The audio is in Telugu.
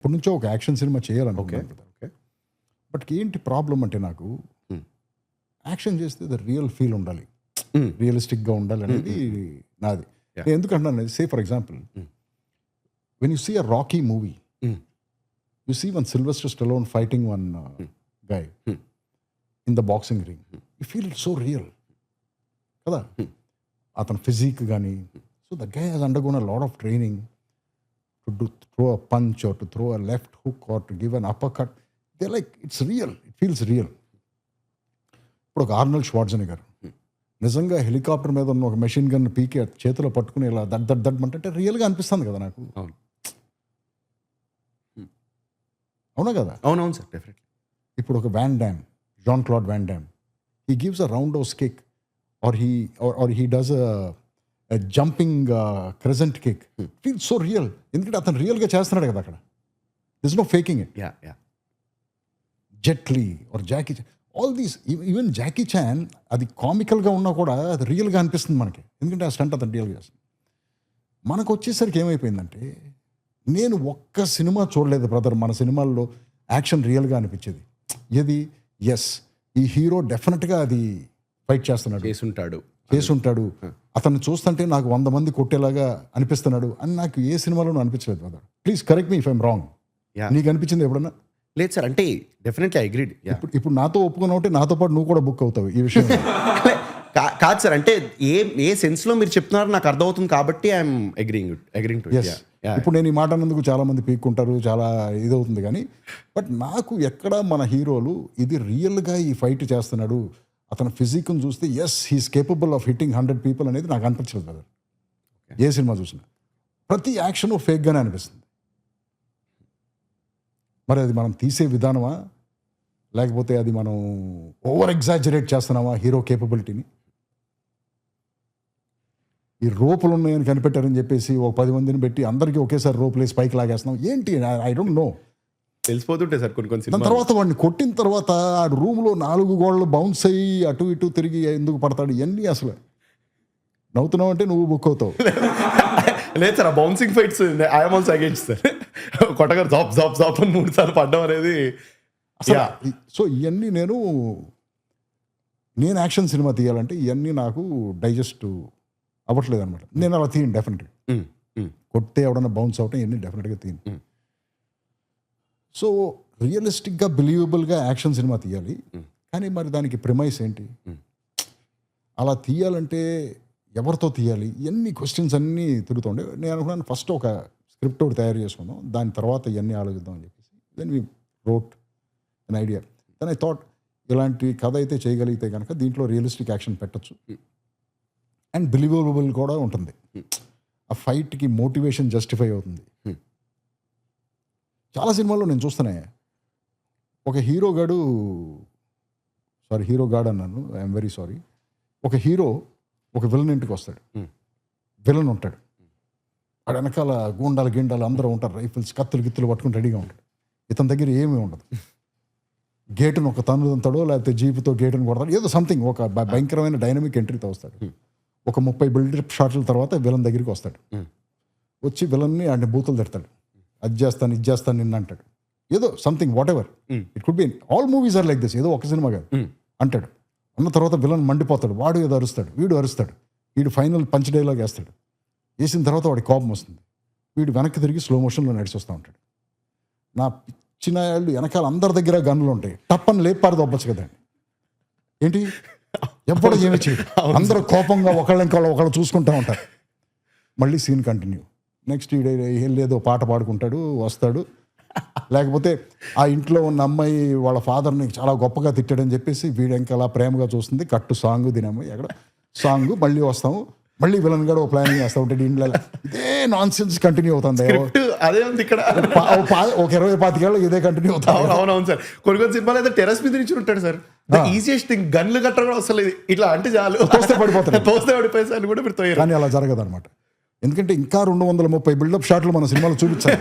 ఇప్పటి నుంచో ఒక యాక్షన్ సినిమా చేయాలనుకుంటున్నాను. ఓకే, బట్ ఏంటి ప్రాబ్లం అంటే నాకు యాక్షన్ చేస్తే రియల్ ఫీల్ ఉండాలి, రియలిస్టిక్గా ఉండాలి అనేది నాది. నేను ఎందుకంటున్నాను, say for example when you see a Rocky movie, you see one Sylvester Stallone fighting one guy in the boxing ring. You feel it so real. కదా, అతని ఫిజిక్ కానీ. So the guy has undergone a lot of training to throw a punch or to throw a left hook or to give an uppercut. They're like, it's real. It feels real. ఇప్పుడు ఒక ఆర్నల్డ్ ష్వార్ట్జెనెగర్ నిజంగా హెలికాప్టర్ మీద ఉన్న ఒక మెషిన్ గన్ పీకి చేతిలో పట్టుకుని ఇలా దడ్ అంటే రియల్గా అనిపిస్తుంది కదా నాకు. అవునా కదా? అవునవును సార్, డెఫినెట్లీ. ఇప్పుడు ఒక Van Damme, Jean Claude Van Damme, he gives a roundhouse kick or he does a jumping crescent kick. Feel so real, ఎందుకంటే అతను రియల్గా చేస్తున్నాడు కదా అక్కడ. This no faking it. Jet Li or Jackie Chan, all these, even Jackie Chan అది కామికల్గా ఉన్నా కూడా అది రియల్గా అనిపిస్తుంది మనకి, ఎందుకంటే ఆ స్టంట్ అతను రియల్గా చేస్తుంది. మనకు వచ్చేసరికి ఏమైపోయిందంటే, నేను ఒక్క సినిమా చూడలేదు బ్రదర్ మన సినిమాల్లో యాక్షన్ రియల్గా అనిపించేది. ఏది? ఎస్, ఈ హీరో డెఫినెట్గా అది ఫైట్ చేస్తున్నాడు, చేసుంటాడు, అతన్ని చూస్తుంటే నాకు 100 మంది కొట్టేలాగా అనిపిస్తున్నాడు అని నాకు ఏ సినిమాలోనూ అనిపించలేదు brother. Please correct me if I'm wrong. నీకు అనిపించింది ఎప్పుడన్నా? లేదు సార్, అంటే డెఫినెట్లీ ఐ అగ్రీడ్. ఇప్పుడు నాతో ఒప్పుకున్నావు అంటే నాతో పాటు నువ్వు కూడా బుక్ అవుతావు ఈ విషయం. కాదు సార్, అంటే ఏ సెన్స్లో మీరు చెప్తున్నారో నాకు అర్థమవుతుంది కాబట్టి ఐఎమ్ అగ్రింగ్ టు. ఇప్పుడు నేను ఈ మాట అన్నందుకు చాలా మంది పీక్కుంటారు, చాలా ఇదవుతుంది కానీ, బట్ నాకు ఎక్కడ మన హీరోలు ఇది రియల్గా ఈ ఫైట్ చేస్తున్నాడు, అతని ఫిజిక్ని చూస్తే yes he's capable of hitting 100 people అనేది నాకు అనిపించలేదు బ్రదర్. ఏ సినిమా చూసినా ప్రతి యాక్షన్ ఫేక్గానే అనిపిస్తుంది. మరి అది మనం తీసే విధానమా, లేకపోతే అది మనం ఓవర్ ఎగ్జాజరేట్ చేస్తున్నామా హీరో కేపబిలిటీని? ఈ రోపులు ఉన్నాయని కనిపెట్టారని చెప్పేసి ఒక 10 మందిని పెట్టి అందరికీ ఒకేసారి రోపులు వేసి పైకి లాగేస్తున్నాం ఏంటి? I don't know. తెలిసిపోతుంటే సార్ కొన్ని దాని తర్వాత వాడిని కొట్టిన తర్వాత ఆ రూమ్లో 4 గోడలు బౌన్స్ అయ్యి అటు ఇటు తిరిగి ఎందుకు పడతాడు? ఇవన్నీ అసలు నవ్వుతున్నావు అంటే నువ్వు బుక్ అవుతావు. లేదు సార్, ఆ bouncing fights I'm also against sir. కొట్టగారు జాబ్ జాబ్ జాబ్ అని 3 సార్లు పడ్డం అనేది అసలు. సో ఇవన్నీ నేను యాక్షన్ సినిమా తీయాలంటే ఇవన్నీ నాకు డైజెస్ట్ అవ్వట్లేదు అనమాట. నేను అలా తీయను డెఫినెట్గా. కొడితే ఎవడన్నా బౌన్స్ అవటం ఇవన్నీ డెఫినెట్గా తీయను. సో రియలిస్టిక్గా బిలీవబుల్గా యాక్షన్ సినిమా తీయాలి, కానీ మరి దానికి ప్రిమైస్ ఏంటి? అలా తీయాలంటే ఎవరితో తీయాలి? ఇవన్నీ క్వశ్చన్స్ అన్నీ తిరుగుతుండే. నేను అనుకున్నాను ఫస్ట్ ఒక స్క్రిప్ట్ ఒకటి తయారు చేసుకుందాం, దాని తర్వాత ఇవన్నీ ఆలోచిద్దాం అని చెప్పేసి. Then we wrote an idea. Then I thought ఇలాంటి కథ అయితే చేయగలిగితే కనుక దీంట్లో రియలిస్టిక్ యాక్షన్ పెట్టచ్చు అండ్ బిలీవబుల్ కూడా ఉంటుంది. ఆ ఫైట్కి మోటివేషన్ జస్టిఫై అవుతుంది. చాలా సినిమాల్లో నేను చూస్తానే, ఒక హీరో గాడు అన్నాను, ఐఎమ్ వెరీ సారీ. ఒక హీరో ఒక విలన్ ఇంటికి వస్తాడు, విలన్ ఉంటాడు, వాడు వెనకాల గిండాలు అందరూ ఉంటారు, రైఫిల్స్ కత్తులు పట్టుకుని రెడీగా ఉంటాడు. ఇతని దగ్గర ఏమీ ఉండదు. గేటును ఒక తన్నుతాడో లేకపోతే జీపుతో గేటును కొడతాడు, ఏదో సంథింగ్ ఒక భయంకరమైన డైనమిక్ ఎంట్రీతో వస్తాడు. ఒక 30 బిల్డప్ షాట్ల తర్వాత విలన్ దగ్గరికి వస్తాడు. వచ్చి విలన్ని ఆయన బూతులు తిడతాడు, అది చేస్తాను ఇది చేస్తాను నిన్న అంటాడు, ఏదో something whatever it could be. All movies are like this, ఏదో ఒక సినిమా కాదు అంటాడు. అన్న తర్వాత విలన్ మండిపోతాడు, వాడు ఏదో అరుస్తాడు, వీడు అరుస్తాడు, వీడు ఫైనల్ పంచ్ డైలాగ్ వేస్తాడు. వేసిన తర్వాత వాడి కోపం వస్తుంది, వీడు వెనక్కి తిరిగి స్లో మోషన్లో నడిచి వస్తూ ఉంటాడు. నా పిచ్చిన వాళ్ళు వెనకాల అందరి దగ్గర గన్నులు ఉంటాయి, టప్పని లేపారు దొబ్బచ్చు కదండి. ఏంటి ఎప్పుడు ఏమి చేయడు, అందరూ కోపంగా ఒకళ్ళు చూసుకుంటూ ఉంటారు. మళ్ళీ సీన్ కంటిన్యూ. నెక్స్ట్ ఏదో పాట పాడుకుంటాడు, వస్తాడు. లేకపోతే ఆ ఇంట్లో ఉన్న అమ్మాయి వాళ్ళ ఫాదర్ని చాలా గొప్పగా తిట్టాడని చెప్పేసి వీడు ఇంకా అలా ప్రేమగా చూస్తుంది, కట్టు సాంగ్ దీనమ్మాయి ఎక్కడ సాంగ్, మళ్ళీ వస్తాము, మళ్ళీ విలన్ కూడా ప్లానింగ్ చేస్తూ ఉంటాడు. ఇంట్లో ఇదే నాన్ సెన్స్ కంటిన్యూ అవుతుంది. అదే ఉంది ఇక్కడ ఒక 20-25 ఏళ్ళు ఇదే కంటిన్యూ అవుతుంది. అవునవును సార్. కొన్ని సినిమాలు అయితే టెరస్ మీద నుంచి ఉంటాడు సార్. ఈజియెస్ట్ థింగ్ గన్లు కట్టడం కూడా అసలు ఇట్లా అంటే చాలు తోస్తే పడిపోతాయి కూడా మీరు. కానీ అలా జరగదు అనమాట, ఎందుకంటే ఇంకా 230 బిల్డప్ షాట్లు మన సినిమాలో చూపించాలి.